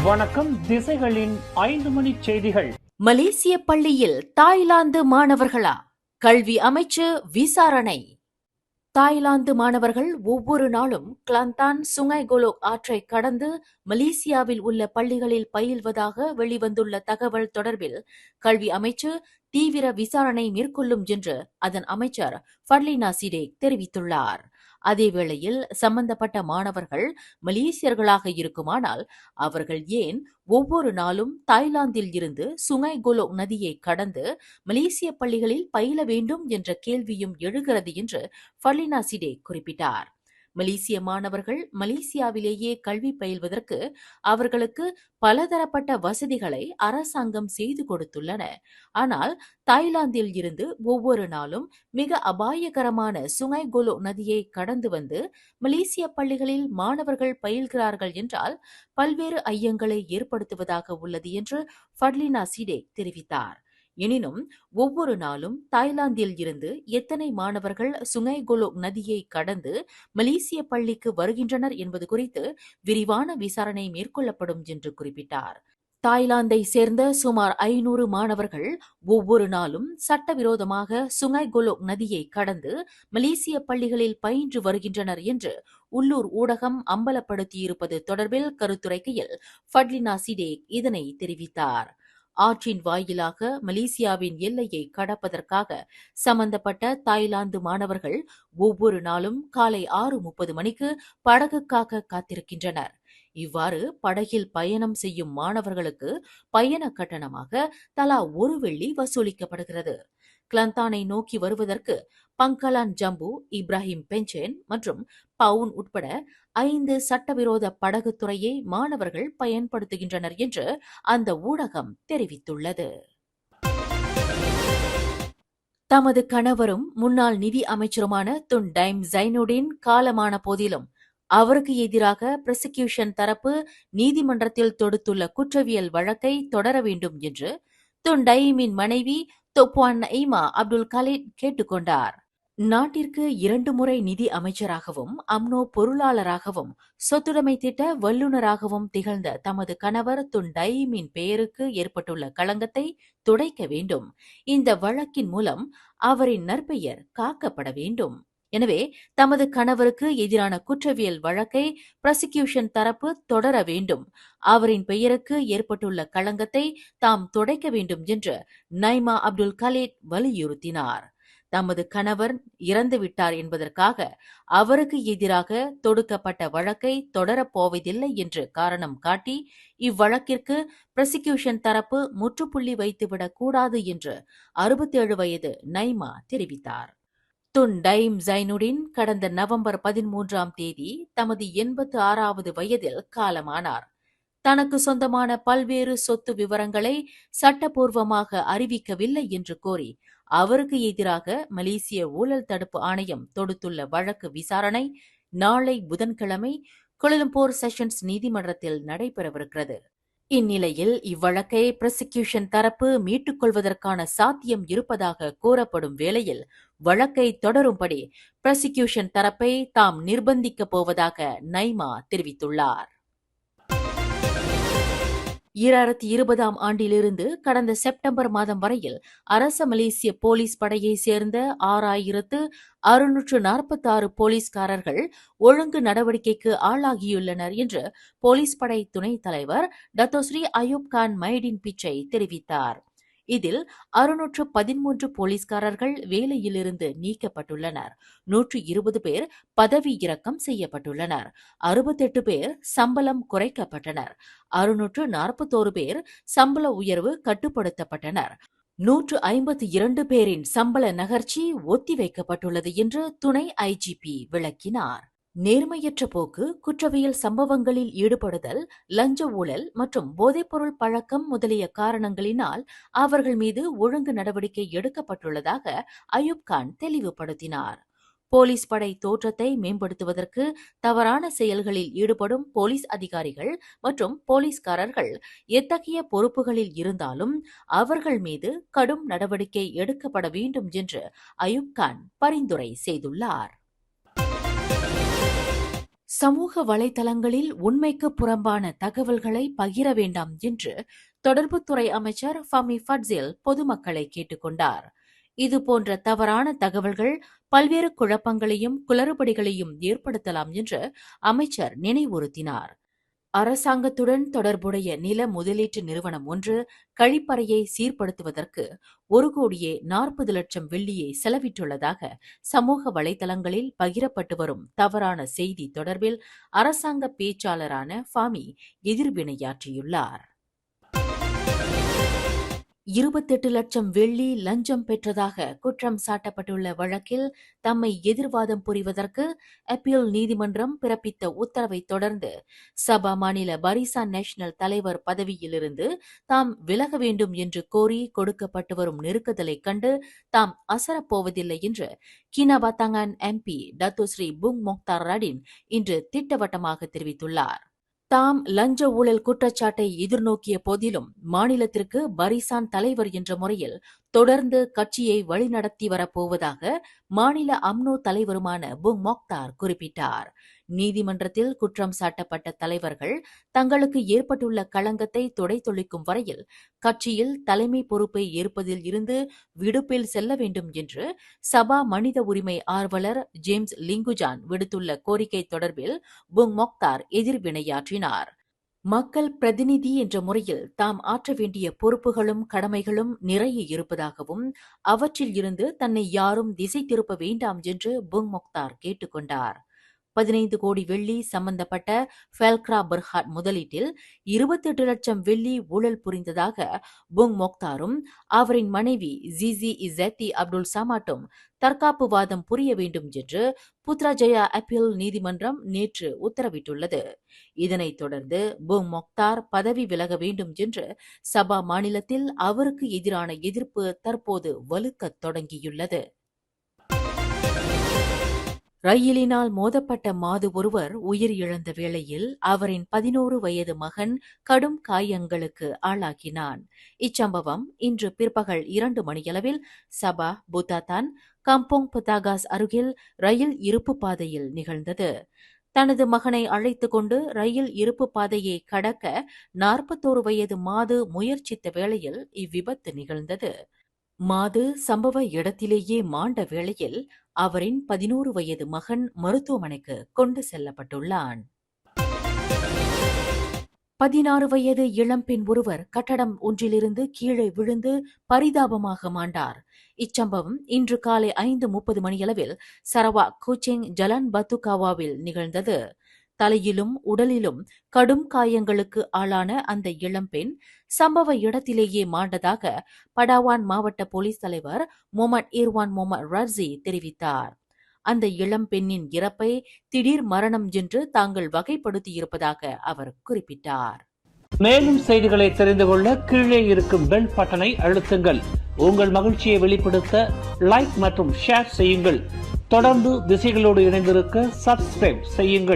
வணக்கம். திசைகளின் 5 மணி செய்திகள். மலேசிய பள்ளியில் தாய்லாந்து மாணவர்களா? கல்வி அமைச்சு விசாரணை. தாய்லாந்து மாணவர்கள் ஒவ்வொரு நாளும் கிளாந்தான் சுங்கை கோலோக் ஆற்றை கடந்து மலேசியாவில் உள்ள பள்ளிகளில் பயில்வதாக வெளிவந்துள்ள தகவல் தொடர்பில் கல்வி அமைச்சு தீவிர விசாரணை மேற்கொள்ளும் என்று அதன் அமைச்சர் ஃபட்லினா சிடேக் தெரிவித்துள்ளார். அதேவேளையில் சம்பந்தப்பட்ட மாணவர்கள் மலேசியர்களாக இருக்குமானால் அவர்கள் ஏன் ஒவ்வொரு நாளும் தாய்லாந்தில் இருந்து சுங்கை கோலோக் நதியை கடந்து மலேசிய பள்ளிகளில் பயில வேண்டும் என்ற கேள்வியும் எழுகிறது என்று ஃபட்லினா சிடேக் குறிப்பிட்டார். மலேசிய மாணவர்கள் மலேசியாவிலேயே கல்வி பயில்வதற்கு அவர்களுக்கு பலதரப்பட்ட வசதிகளை அரசாங்கம் செய்து கொடுத்துள்ளன. ஆனால் தாய்லாந்தில் இருந்து ஒவ்வொரு நாளும் மிக அபாயகரமான சுங்கை கோலோக் நதியை கடந்து வந்து மலேசிய பள்ளிகளில் மாணவர்கள் பயில்கிறார்கள் என்றால் பல்வேறு ஐயங்களை ஏற்படுத்துவதாக உள்ளது என்று ஃபட்லினா சிடேக் தெரிவித்தார். எனினும் ஒவ்வொரு நாளும் தாய்லாந்தில் இருந்து எத்தனை மாணவர்கள் சுங்கை கோலோக் நதியை கடந்து மலேசிய பள்ளிக்கு வருகின்றனர் என்பது குறித்து விரிவான விசாரணை மேற்கொள்ளப்படும் என்று குறிப்பிட்டார். தாய்லாந்தை சேர்ந்த சுமார் 500 மாணவர்கள் ஒவ்வொரு நாளும் சட்டவிரோதமாக சுங்கை கோலோக் நதியை கடந்து மலேசிய பள்ளிகளில் பயின்று வருகின்றனர் என்று உள்ளூர் ஊடகம் அம்பலப்படுத்தியிருப்பது தொடர்பில் கருத்துரைக்கையில் ஃபட்லினா சிடேக் இதனை தெரிவித்தார். ஆற்றின் வாயிலாக மலேசியாவின் எல்லையை கடப்பதற்காக சம்பந்தப்பட்ட தாய்லாந்து மாணவர்கள் ஒவ்வொரு நாளும் காலை 6:30 மணிக்கு படகுக்காக காத்திருக்கின்றனர். இவ்வாறு படகில் பயணம் செய்யும் மாணவர்களுக்கு பயண கட்டணமாக தலா 1 வெள்ளி வசூலிக்கப்படுகிறது. கிளாந்தானை நோக்கி வருவதற்கு பங்கலான் ஜம்பு, இப்ராஹிம் பெஞ்சேன் மற்றும் பவுன் உட்பட 5 சட்டவிரோத படகு துறையை மாணவர்கள் பயன்படுத்துகின்றனர் என்று அந்த ஊடகம் தெரிவித்துள்ளது. தமது கணவரும் முன்னாள் நிதி அமைச்சருமான துன் டைம் ஜைனுடின் காலமான போதிலும் அவருக்கு எதிராக பிராசிகியூஷன் தரப்பு நீதிமன்றத்தில் தொடுத்துள்ள குற்றவியல் வழக்கை தொடர வேண்டும் என்று துன் டைமின் மனைவி தொப்வான் நஈமா அப்துல் கலீத் கேட்டுக்கொண்டார். நாட்டிற்கு 2 முறை நிதி அமைச்சராகவும் அம்னோ பொருளாளராகவும் சொத்துடைமை திட்ட வல்லுநராகவும் திகழ்ந்த தமது கணவர் துன் டைமின் பெயருக்கு ஏற்பட்டுள்ள களங்கத்தை துடைக்க வேண்டும். இந்த வழக்கின் மூலம் அவரின் நற்பெயர் காக்கப்பட வேண்டும். எனவே தமது கணவருக்கு எதிரான குற்றவியல் வழக்கை பிராசிகியூஷன் தரப்பு தொடர வேண்டும். அவரின் பெயருக்கு ஏற்பட்டுள்ள களங்கத்தை தாம் துடைக்க வேண்டும் என்று நைமா அப்துல் கலீத் வலியுறுத்தினார். தமது கணவர் இறந்துவிட்டார் என்பதற்காக அவருக்கு எதிராக தொடுக்கப்பட்ட வழக்கை தொடரப்போவதில்லை என்று காரணம் காட்டி இவ்வழக்கிற்கு பிராசிகியூஷன் தரப்பு முற்றுப்புள்ளி வைத்துவிடக் கூடாது என்று 67 வயது நைமா தெரிவித்தார். துன் டைம் ஜைனுடின் கடந்த நவம்பர் 13ஆம் தேதி தமது 86வது வயதில் காலமானார். தனக்கு சொந்தமான பல்வேறு சொத்து விவரங்களை சட்டப்பூர்வமாக அறிவிக்கவில்லை என்று கோரி அவருக்கு எதிராக மலேசிய ஊழல் தடுப்பு ஆணையம் தொடுத்துள்ள வழக்கு விசாரணை நாளை புதன்கிழமை கோலாலம்பூர் செஷன்ஸ் நீதிமன்றத்தில் நடைபெறவிருக்கிறது. இந்நிலையில் இவ்வழக்கை பிராசிகியூஷன் தரப்பு மீட்டுக் கொள்வதற்கான சாத்தியம் இருப்பதாக கூறப்படும் வேளையில் வழக்கை தொடரும்படி பிராசிகியூஷன் தரப்பை தாம் நிர்பந்திக்கப் போவதாக நைமா தெரிவித்துள்ளார். 2020ஆம் ஆண்டிலிருந்து கடந்த செப்டம்பர் மாதம் வரையில் அரச மலேசிய போலீஸ் படையை சேர்ந்த 6,646 போலீஸ்காரர்கள் ஒழுங்கு நடவடிக்கைக்கு ஆளாகியுள்ளனர் என்று போலீஸ் படை துணைத் தலைவர் டத்தோஸ்ரீ அயூப் கான் மைடின் பிச்சை தெரிவித்தார். இதில் 613 போலீஸ்காரர்கள் வேலையிலிருந்து நீக்கப்பட்டுள்ளனர். 120 பேர் பதவி இறக்கம் செய்யப்பட்டுள்ளனர். 68 பேர் சம்பளம் குறைக்கப்பட்டனர். 641 பேர் சம்பள உயர்வு கட்டுப்படுத்தப்பட்டனர். 152 பேரின் சம்பள நகர்ச்சி ஒத்திவைக்கப்பட்டுள்ளது என்று துணை ஐஜிபி விளக்கினார். நேர்மையற்ற போக்கு, குற்றவியல் சம்பவங்களில் ஈடுபடுதல், லஞ்ச ஊழல் மற்றும் போதைப்பொருள் பழக்கம் முதலிய காரணங்களினால் அவர்கள் மீது ஒழுங்கு நடவடிக்கை எடுக்கப்பட்டுள்ளதாக அயூப் கான் தெளிவுபடுத்தினார். போலீஸ் படை தோற்றத்தை மேம்படுத்துவதற்கு தவறான செயல்களில் ஈடுபடும் போலீஸ் அதிகாரிகள் மற்றும் போலீஸ்காரர்கள் எத்தகைய பொறுப்புகளில் இருந்தாலும் அவர்கள் மீது கடும் நடவடிக்கை எடுக்கப்பட வேண்டும் என்று அயூப் கான் பரிந்துரை செய்துள்ளார். சமூக வலைதளங்களில் உண்மைக்கு புறம்பான தகவல்களை பகிர வேண்டாம் என்று தொடர்புத்துறை அமைச்சர் ஃபமி ஃபட்சில் பொதுமக்களை கேட்டுக்கொண்டார். இதுபோன்ற தவறான தகவல்கள் பல்வேறு குழப்பங்களையும் குளறுபடிகளையும் ஏற்படுத்தலாம் என்று அமைச்சர் நினைவுறுத்தினார். அரசாங்கத்துடன் தொடர்புடைய நில முதலீட்டு நிறுவனம் ஒன்று கழிப்பறையை சீர்படுத்துவதற்கு 1,40,00,000 வெள்ளியை செலவிட்டுள்ளதாக சமூக வலைதளங்களில் பகிரப்பட்டு வரும் தவறான செய்தி தொடர்பில் அரசாங்க பேச்சாளரான ஃபாமி எதிர்வினையாற்றியுள்ளார். 28 லட்சம் வெள்ளி லஞ்சம் பெற்றதாக குற்றம் சாட்டப்பட்டுள்ள வழக்கில் தம்மை எதிர்வாதம் புரிவதற்கு அப்பீல் நீதிமன்றம் பிறப்பித்த உத்தரவை தொடர்ந்து சபா மாநில பரிசான் நேஷனல் தலைவர் பதவியிலிருந்து தாம் விலக வேண்டும் என்று கோரி கொடுக்கப்பட்டு வரும் நெருக்குதலை கண்டு தாம் அசரப்போவதில்லை என்று கினாபாத்தாங்கான் MP டத்துஸ்ரீ புங் மொக்தார் ரடின் இன்று திட்டவட்டமாக தெரிவித்துள்ளார். தாம் லஞ்ச ஊழல் குற்றச்சாட்டை எதிர்நோக்கிய போதிலும் மாநிலத்திற்கு பரிசான் தலைவர் என்ற முறையில் தொடர்ந்து கட்சியை வழிநடத்தி வரப்போவதாக மாநில அம்னோ தலைவருமான புங் மொக்தார் குறிப்பிட்டார். நீதிமன்றத்தில் குற்றம் சாட்டப்பட்ட தலைவர்கள் தங்களுக்கு ஏற்பட்டுள்ள களங்கத்தை துடைத்தொழிக்கும் வரையில் கட்சியில் தலைமை பொறுப்பை ஏற்பதில் இருந்து விடுப்பில் செல்ல வேண்டும் என்று சபா மனித உரிமை ஆர்வலர் ஜேம்ஸ் லிங்குஜான் விடுத்துள்ள கோரிக்கை தொடர்பில் புங் மொக்தார் எதிர்வினையாற்றினார். மக்கள் பிரதிநிதி என்ற முறையில் தாம் ஆற்ற வேண்டிய பொறுப்புகளும் கடமைகளும் நிறைய இருப்பதாகவும் அவற்றில் இருந்து தன்னை யாரும் திசை திருப்ப வேண்டாம் என்று புங் மொக்தார் கேட்டுக்கொண்டார். 15 கோடி வெள்ளி சம்பந்தப்பட்ட ஃபெல்க்ரா பர்ஹாட் முதலீட்டில் 28 லட்சம் வெள்ளி ஊழல் புரிந்ததாக புங் மொக்தாரும் அவரின் மனைவி ஜிசி இசத்தி அப்துல் சமாட்டும் தற்காப்பு வாதம் புரிய வேண்டும் என்று புத்ராஜயா அப்பீல் நீதிமன்றம் நேற்று உத்தரவிட்டுள்ளது. இதனைத் தொடர்ந்து புங் மொக்தார் பதவி விலக வேண்டும் என்று சபா மாநிலத்தில் அவருக்கு எதிரான எதிர்ப்பு தற்போது வலுக்கத் தொடங்கியுள்ளது. ரயிலினால் மோதப்பட்ட மாது ஒருவர் உயிர் இழந்த வேளையில் அவரின் 11 வயது மகன் கடும் காயங்களுக்கு ஆளாக்கினான். இச்சம்பவம் இன்று பிற்பகல் 2 மணியளவில் சபா புத்தாதான் கம்போங் பதாகாஸ் அருகில் ரயில் இருப்பு பாதையில் நிகழ்ந்தது. தனது மகனை அழைத்துக் கொண்டு ரயில் இருப்பு பாதையை கடக்க 41 வயது மாது முயற்சித்த வேளையில் இவ்விபத்து நிகழ்ந்தது. மாது சம்பவ இடத்திலேயே மாண்ட வேளையில் அவரின் 11 வயது மகன் மருத்துவமனைக்கு கொண்டு செல்லப்பட்டுள்ளான். 16 வயது இளம்பெண் ஒருவர் கட்டடம் ஒன்றிலிருந்து கீழே விழுந்து பரிதாபமாக மாண்டார். இச்சம்பவம் இன்று காலை 5:30 மணியளவில் சரவாக் குச்சிங் ஜலான் பத்துகாவாவில் நிகழ்ந்தது. தலையிலும் உடலிலும் கடும் காயங்களுக்கு ஆளான அந்த இளம்பெண் சம்பவ இடத்திலேயே மாண்டதாக படாவான் மாவட்ட போலீஸ் தலைவர் முகமது இர்வான் முகமது ரர்சி தெரிவித்தார். அந்த இளம்பெண்ணின் இறப்பை திடீர் மரணம் என்று தாங்கள் வகைப்படுத்தியிருப்பதாக அவர் குறிப்பிட்டார். மேலும் செய்திகளை தெரிந்து கொள்ள கீழே இருக்கும் பெல் பட்டனை அழுத்துங்கள். உங்கள் மகிழ்ச்சியை வெளிப்படுத்த லைக் மற்றும் ஷேர் செய்யுங்கள். தொடர்ந்து திசைகளோடு இணைந்திருக்க சப்ஸ்கிரைப் செய்யுங்கள்.